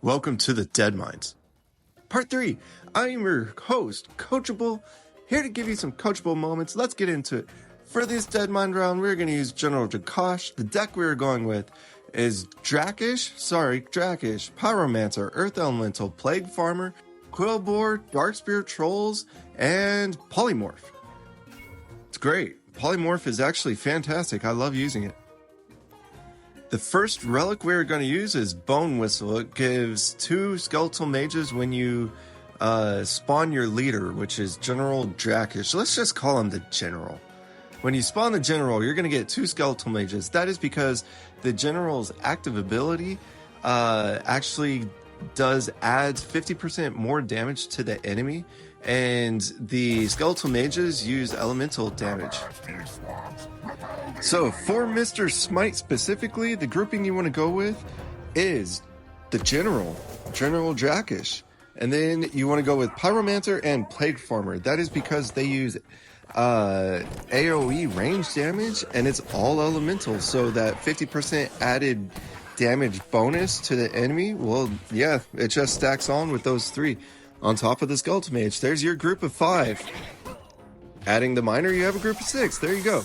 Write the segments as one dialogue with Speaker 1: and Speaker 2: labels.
Speaker 1: Welcome to the Deadmines. Part 3. I am your host, Coachable, here to give you some coachable moments. Let's get into it. For this Deadmine round, we're going to use General Drakkisath. The deck we're going with is Drakkisath, Pyromancer, Earth Elemental, Plague Farmer, Quilboar, Darkspear Trolls, and Polymorph. It's great. Polymorph is actually fantastic. I love using it. The first relic we're going to use is Bone Whistle. It gives 2 skeletal mages when you spawn your leader, which is General Drakkisath. So let's just call him the General. When you spawn the General, you're going to get 2 skeletal mages. That is because the General's active ability actually adds 50% more damage to the enemy, and the skeletal mages use elemental damage. So for Mr. Smite specifically, the grouping you want to go with is the General Drakkisath. And then you want to go with Pyromancer and Plague Farmer. That is because they use AoE range damage, and it's all elemental. So that 50% added damage bonus to the enemy, well, yeah, it just stacks on with those 3 on top of the skeletal mage. There's your group of 5. Adding the miner, you have a group of 6. There you go.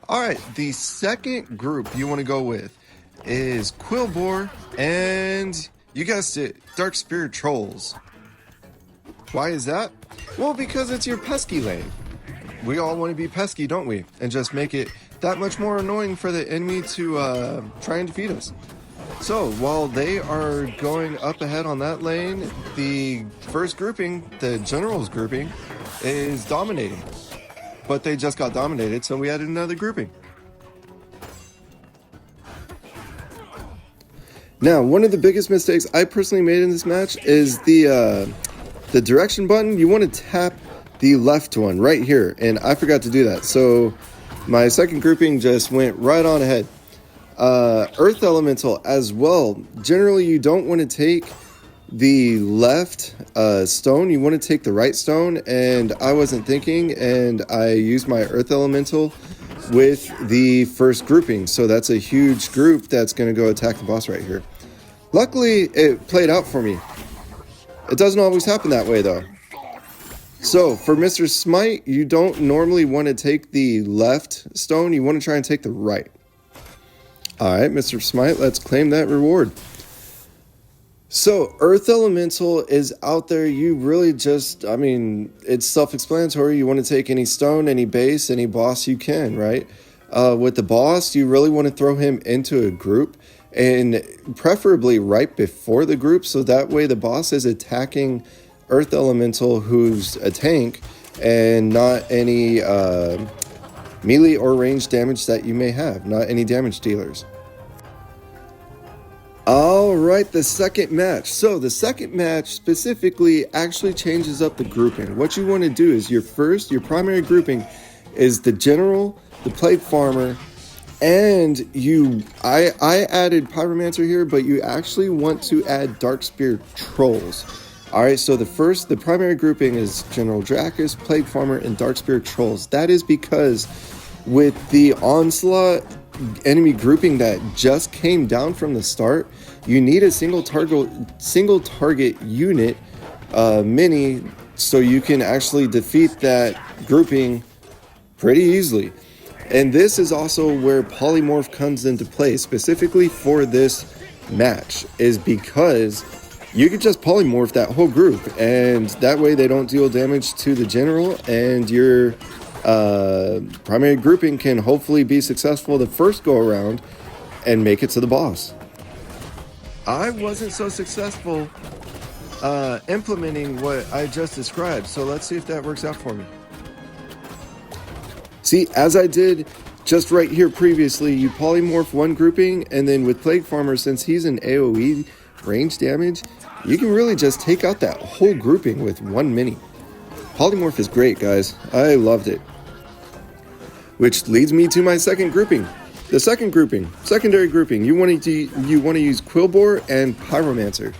Speaker 1: Alright, the second group you want to go with is Quilboar and, you guessed it, Darkspear Trolls. Why is that? Well, because it's your Pesky lane. We all want to be pesky, don't we? And just make it that much more annoying for the enemy to try and defeat us. So, while they are going up ahead on that lane, the first grouping, the General's grouping, is dominating. But they just got dominated, so we added another grouping. Now, one of the biggest mistakes I personally made in this match is the direction button. You want to tap the left one right here, and I forgot to do that. So my second grouping just went right on ahead. Earth Elemental as well. Generally, you don't want to take the left stone, you want to take the right stone, and I wasn't thinking, and I used my Earth Elemental with the first grouping, so that's a huge group that's going to go attack the boss right here. Luckily, it played out for me. It doesn't always happen that way, though. So, for Mr. Smite, you don't normally want to take the left stone, you want to try and take the right. Alright, Mr. Smite, let's claim that reward. So, Earth Elemental is out there. You really just, it's self-explanatory. You want to take any stone, any base, any boss you can, right? With the boss, you really want to throw him into a group, and preferably right before the group, so that way the boss is attacking Earth Elemental, who's a tank, and not any melee or range damage that you may have, not any damage dealers. Alright, the second match. So the second match specifically actually changes up the grouping. What you want to do is your primary grouping is the General, the Plague Farmer, and I added Pyromancer here, but you actually want to add Darkspear Trolls. Alright, so the primary grouping is General Drakkisath, Plague Farmer, and Darkspear Trolls. That is because with the Onslaught enemy grouping that just came down from the start, you need a single target unit mini, so you can actually defeat that grouping pretty easily. And this is also where Polymorph comes into play, specifically for this match, is because you can just Polymorph that whole group, and that way they don't deal damage to the General, and your primary grouping can hopefully be successful the first go around and make it to the boss. I wasn't so successful implementing what I just described, so let's see if that works out for me. See, as I did just right here previously, you Polymorph one grouping, and then with Plague Farmer, since he's an AoE range damage, you can really just take out that whole grouping with one mini. Polymorph is great, guys. I loved it. Which leads me to my second grouping. The second grouping, secondary grouping, you want to use Quilboar and Pyromancer.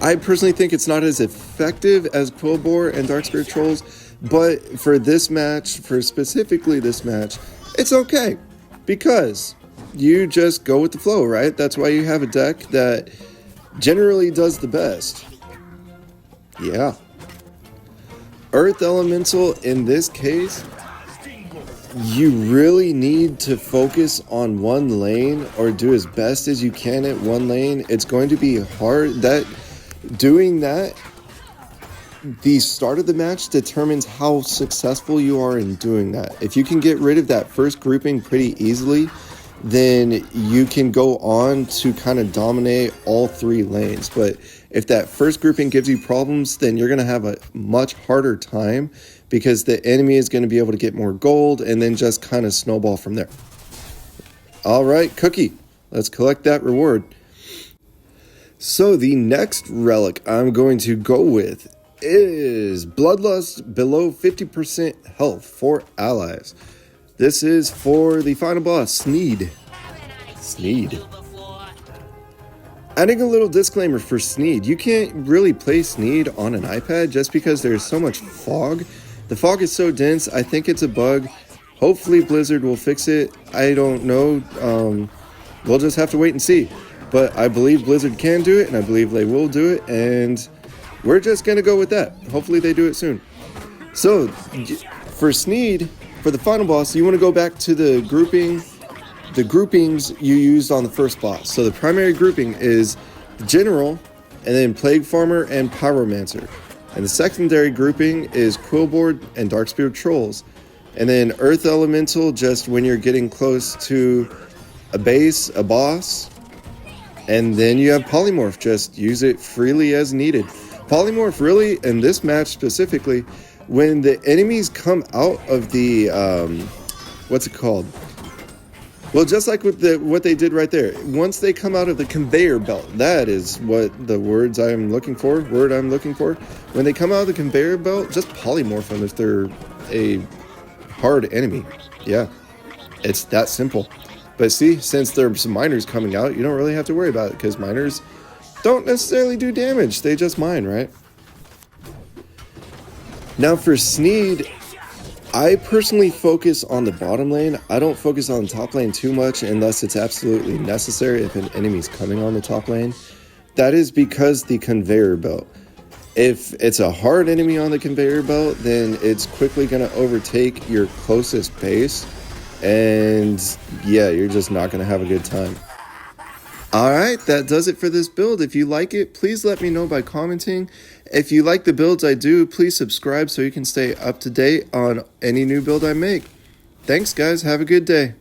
Speaker 1: I personally think it's not as effective as Quilboar and Darkspear Trolls, but for this match, for specifically this match, it's okay, because you just go with the flow, right? That's why you have a deck that generally does the best. Yeah. Earth Elemental, in this case, you really need to focus on one lane or do as best as you can at one lane. It's going to be hard. Doing that, the start of the match determines how successful you are in doing that. If you can get rid of that first grouping pretty easily, then you can go on to kind of dominate all 3 lanes. But if that first grouping gives you problems, then you're going to have a much harder time because the enemy is going to be able to get more gold and then just kind of snowball from there. All right, Cookie, let's collect that reward. So the next relic I'm going to go with is Bloodlust below 50% health for allies. This is for the final boss, Sneed. Adding a little disclaimer for Sneed, you can't really play Sneed on an iPad just because there's so much fog. The fog is so dense, I think it's a bug. Hopefully Blizzard will fix it. I don't know. We'll just have to wait and see. But I believe Blizzard can do it, and I believe they will do it, and we're just going to go with that. Hopefully they do it soon. So, for Sneed, for the final boss, you want to go back to the groupings you used on the first boss. So the primary grouping is General, and then Plague Farmer and Pyromancer. And the secondary grouping is Quilboar and Darkspear Trolls. And then Earth Elemental, just when you're getting close to a base, a boss. And then you have Polymorph, just use it freely as needed. Polymorph really, in this match specifically, when the enemies come out of the, what's it called? Well, just like with what they did right there. Once they come out of the conveyor belt, that is what the word I'm looking for. When they come out of the conveyor belt, just polymorph them if they're a hard enemy. Yeah, it's that simple. But see, since there's some miners coming out, you don't really have to worry about it because miners don't necessarily do damage. They just mine, right? Now for Sneed, I personally focus on the bottom lane. I don't focus on the top lane too much unless it's absolutely necessary if an enemy's coming on the top lane. That is because the conveyor belt. If it's a hard enemy on the conveyor belt, then it's quickly going to overtake your closest base. And yeah, you're just not going to have a good time. Alright, that does it for this build. If you like it, please let me know by commenting. If you like the builds I do, please subscribe so you can stay up to date on any new build I make. Thanks guys, have a good day.